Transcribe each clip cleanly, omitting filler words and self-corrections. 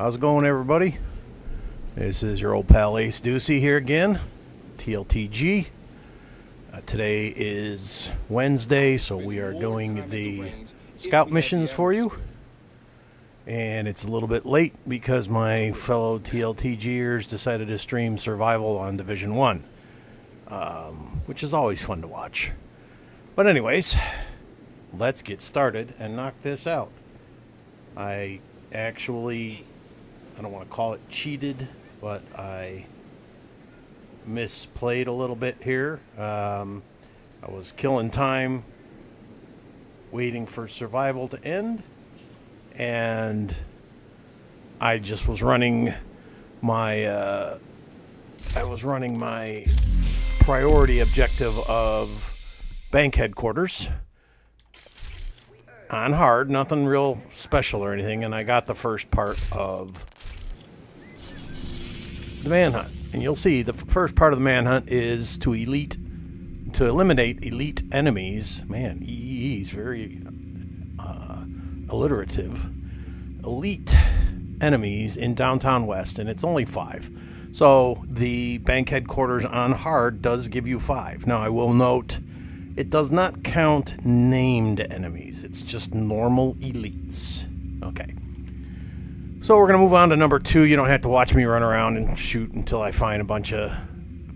How's it going, everybody? This is your old pal Ace Ducey here again, TLTG. Today is Wednesday, so we are doing the scout missions for you. And it's a little bit late because my fellow TLTGers decided to stream Survival on Division 1, which is always fun to watch. But anyways, let's get started and knock this out. I don't want to call it cheated, but I misplayed a little bit here. I was killing time waiting for survival to end, and I just was running my priority objective of bank headquarters on hard, nothing real special or anything, and I got the first part of the manhunt. And you'll see the first part of the manhunt is to eliminate elite enemies. Man, EEE is very alliterative. Elite enemies in downtown West, and it's only 5. So the bank headquarters on hard does give you 5. Now I will note, it does not count named enemies. It's just normal elites. Okay. So we're going to move on to number 2. You don't have to watch me run around and shoot until I find a bunch of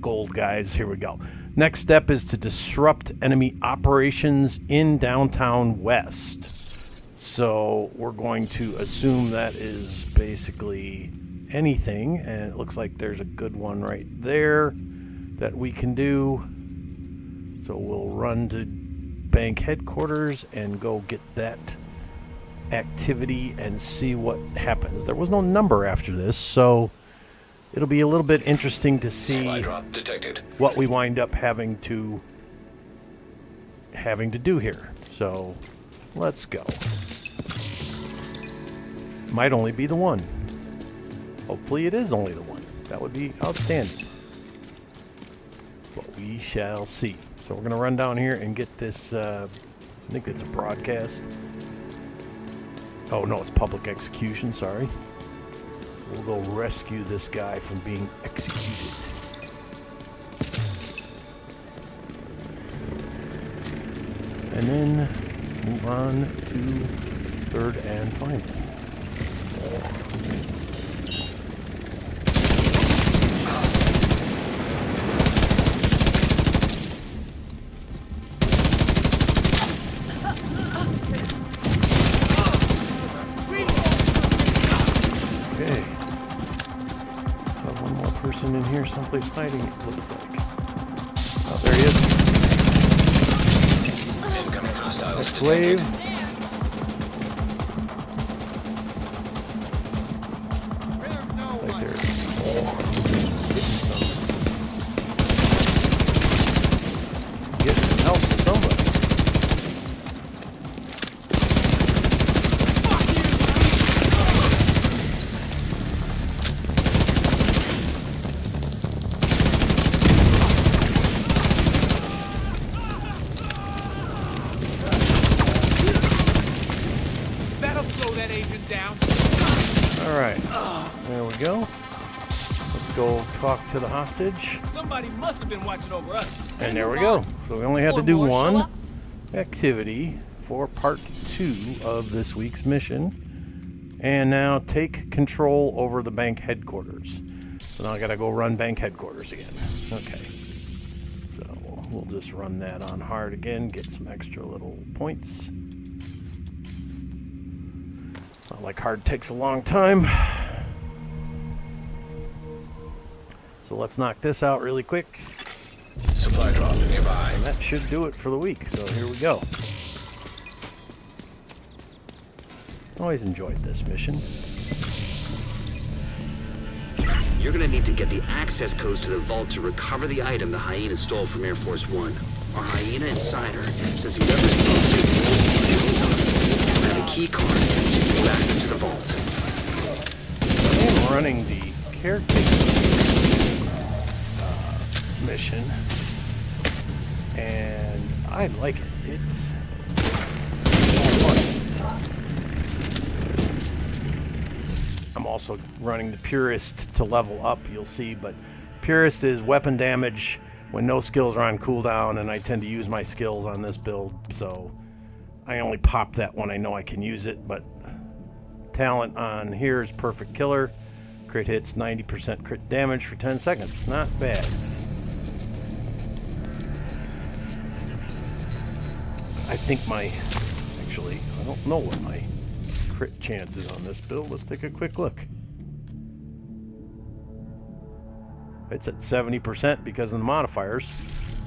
gold guys. Here we go. Next step is to disrupt enemy operations in downtown West. So we're going to assume that is basically anything. And it looks like there's a good one right there that we can do. So we'll run to bank headquarters and go get that activity and see what happens. There was no number after this, so it'll be a little bit interesting to see what we wind up having to do here. So let's go. Might only be the one. Hopefully it is only the one. That would be outstanding. But we shall see. So we're going to run down here and get this, I think it's a broadcast. Oh, no, it's public execution, sorry. So we'll go rescue this guy from being executed. And then move on to third and final. In here someplace hiding, it looks like. Oh, there he is. Incoming hostile. Next wave. Looks like there's getting some help from somebody. Alright, there we go. Let's go talk to the hostage. Somebody must have been watching over us. And there we go. So we only had to do one activity for part 2 of this week's mission. And now take control over the bank headquarters. So now I gotta go run bank headquarters again. Okay. So we'll just run that on hard again, get some extra little points. Not like hard takes a long time. So let's knock this out really quick. Supply drop nearby. And that should do it for the week. So here we go. Always enjoyed this mission. You're gonna need to get the access codes to the vault to recover the item the hyena stole from Air Force One. Our hyena insider says whoever have a key card to give you access to the vault. I am running the caretaker mission, and I like it. It's fun. I'm also running the Purist to level up, you'll see. But Purist is weapon damage when no skills are on cooldown, and I tend to use my skills on this build, so I only pop that when I know I can use it. But talent on here is Perfect Killer. Crit hits 90% crit damage for 10 seconds. Not bad. I think actually, I don't know what my crit chance is on this build. Let's take a quick look. It's at 70% because of the modifiers,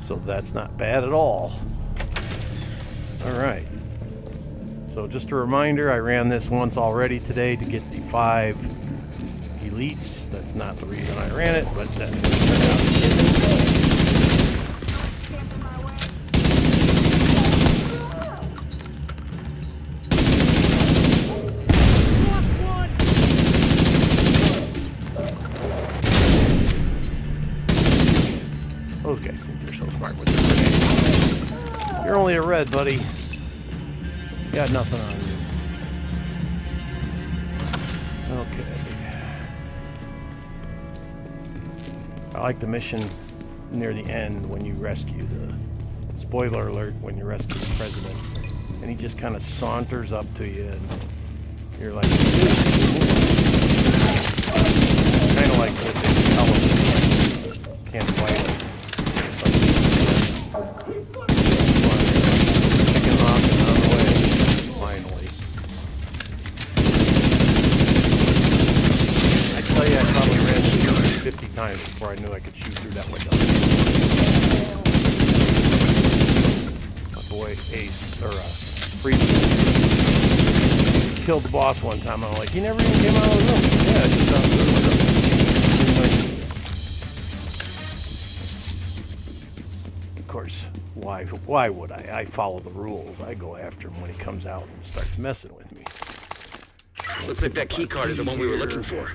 so that's not bad at all. Alright. So just a reminder, I ran this once already today to get the 5 elites. That's not the reason I ran it, but that's what it turned out to be. Those guys think they're so smart with their grenades. You're only a red, buddy. You got nothing on you. Okay. I like the mission near the end when you rescue the... Spoiler alert, when you rescue the president. And he just kind of saunters up to you and you're like... Kind of like the elephant. Can't fight it. Times before I knew I could shoot through that window. My boy Ace, or Freeze, killed the boss one time. I'm like, he never even came out of the room. Yeah, I just out through the window. Of course, why would I? I follow the rules. I go after him when he comes out and starts messing with me. Looks like that key card is the one we were looking for.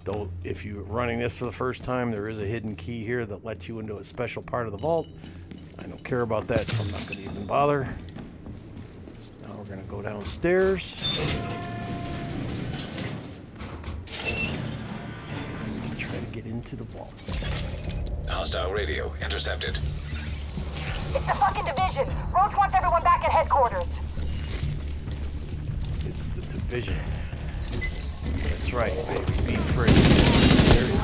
Though, if you're running this for the first time, there is a hidden key here that lets you into a special part of the vault. I don't care about that, so I'm not going to even bother. Now we're going to go downstairs and try to get into the vault. Hostile radio intercepted. It's the fucking division. Roach wants everyone back at headquarters. It's the division. That's right, baby. Be free. There it is.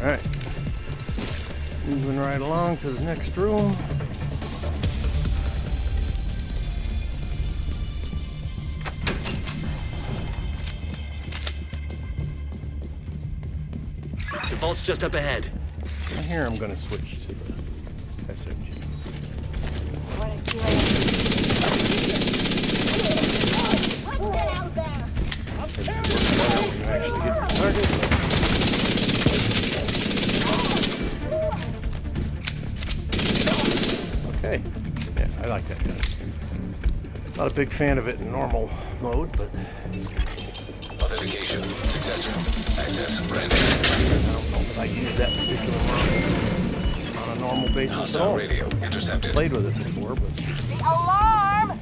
All right. Moving right along to the next room. The vault's just up ahead. And here I'm going to switch to the SMG. Okay. Yeah, I like that gun. Not a big fan of it in normal mode, but... Authentication successful. Access granted. I don't know if I use that particular model on a normal basis at all. Radio intercepted. Played with it before, but The alarm!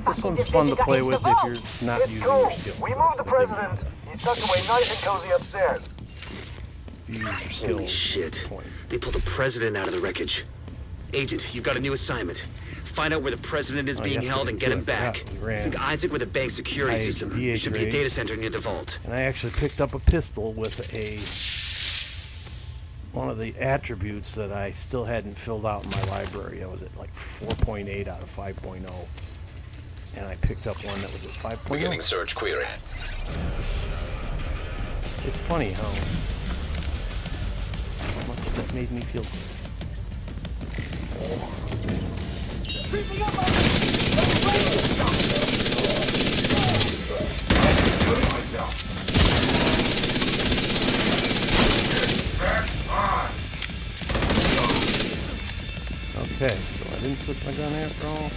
this one's fun to play with if you're not using your skills. We moved the president. He's tucked away nice and cozy upstairs. If you use your skills, Holy that's shit. the point. They pulled the president out of the wreckage. Agent, you've got a new assignment. Find out where the president is being held and get him back. Sync Isaac with a bank security system. There should be a data center near the vault. And I actually picked up a pistol with one of the attributes that I still hadn't filled out in my library. I was at like 4.8 out of 5.0. And I picked up one that was at 5.0. Beginning search query. It's funny how much that made me feel good. Okay, so I didn't switch my gun after all.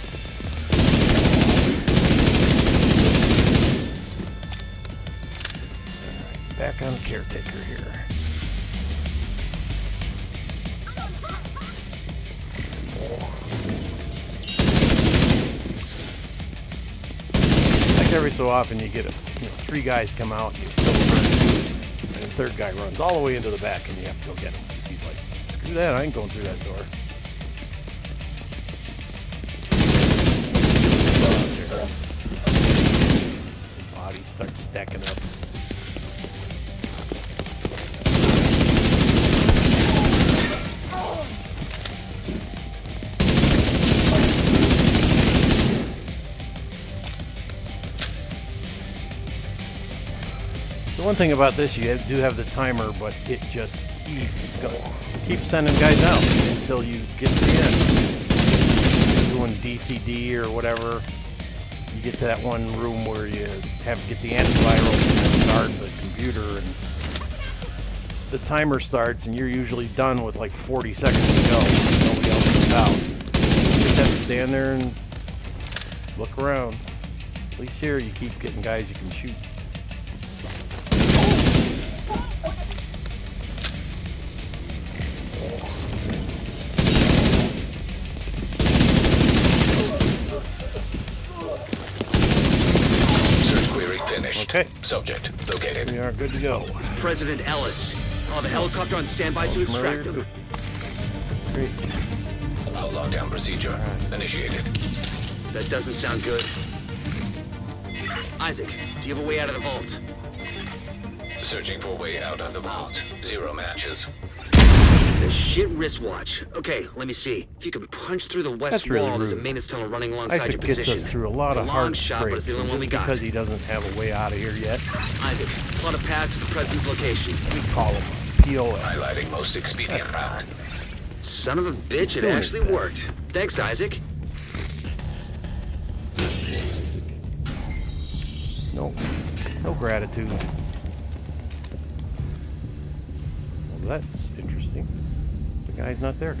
back on the caretaker here. Like every so often you get 3 guys come out, you kill the first 2, and the third guy runs all the way into the back and you have to go get him. Because he's like, screw that, I ain't going through that door. Bodies start stacking up. The one thing about this, you do have the timer, but it just keeps sending guys out until you get to the end. You're doing DCD or whatever. You get to that one room where you have to get the antiviral and start the computer, and the timer starts, and you're usually done with like 40 seconds to go. Nobody else is out. You just have to stand there and look around. At least here, you keep getting guys you can shoot. Okay. Subject located. We are good to go. President Ellis. Oh, the helicopter on standby to extract him. Great. Lockdown procedure initiated. That doesn't sound good. Isaac, do you have a way out of the vault? Searching for a way out of the vault. 0 matches. It's a shit wristwatch. Okay, let me see. If you can punch through the west That's really wall, there's a rude. maintenance tunnel running alongside Isaac your gets position. us through a lot It's of a hard long shot, but it's scrapes, the only and one we just got. because he doesn't have a way out of here yet, Isaac, plot a path to the president's location. we call him POS. Highlighting most expedient route. Son of a bitch, it doing his actually best. worked. Thanks, Isaac. No gratitude. Well, that's interesting. The guy's not there.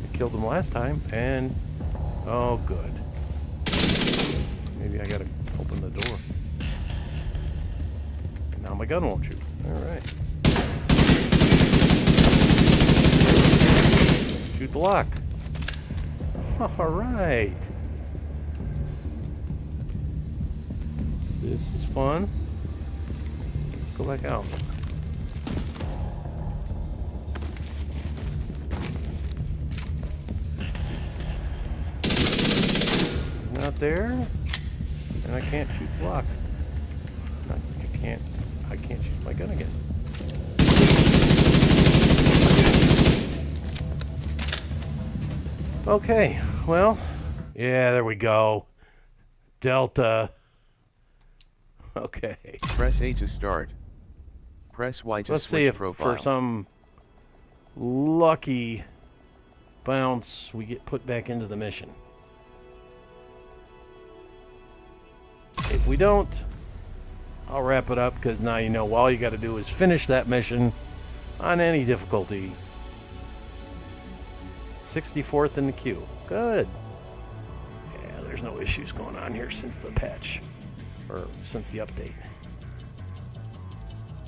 I killed him last time, and oh, good. Maybe I gotta open the door. Now my gun won't shoot. All right. Shoot the lock. All right. This is fun. Let's go back out. Not there, and I can't shoot the lock. I can't shoot my gun again. Okay, well, yeah, there we go. Delta. Okay. Press A to start. Press Y to Let's switch see if profile. for some lucky bounce we get put back into the mission. If we don't, I'll wrap it up, because now you know all you got to do is finish that mission on any difficulty. 64th in the queue. Good. Yeah, there's no issues going on here since the patch, or since the update.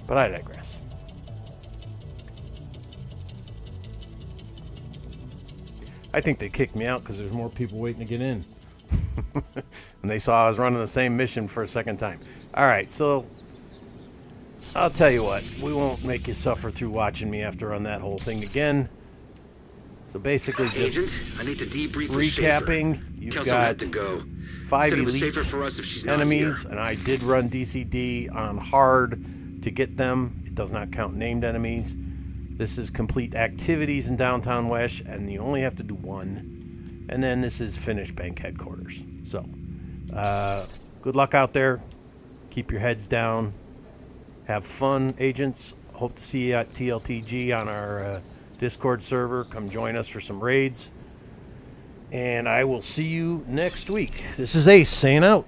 But I digress. I think they kicked me out because there's more people waiting to get in. And they saw I was running the same mission for a second time. Alright, so I'll tell you what, we won't make you suffer through watching me after run that whole thing again. So basically just Agent, I need to debrief with recapping, Schaefer. you've Tell got someone to go. 5 Said it was elite safer for us if she's not enemies, here. and I did run DCD on hard to get them. It does not count named enemies. This is complete activities in downtown West, and you only have to do 1. And then this is finish bank headquarters. So, good luck out there. Keep your heads down. Have fun, agents. Hope to see you at TLTG on our Discord server. Come join us for some raids. And I will see you next week. This is Ace saying out.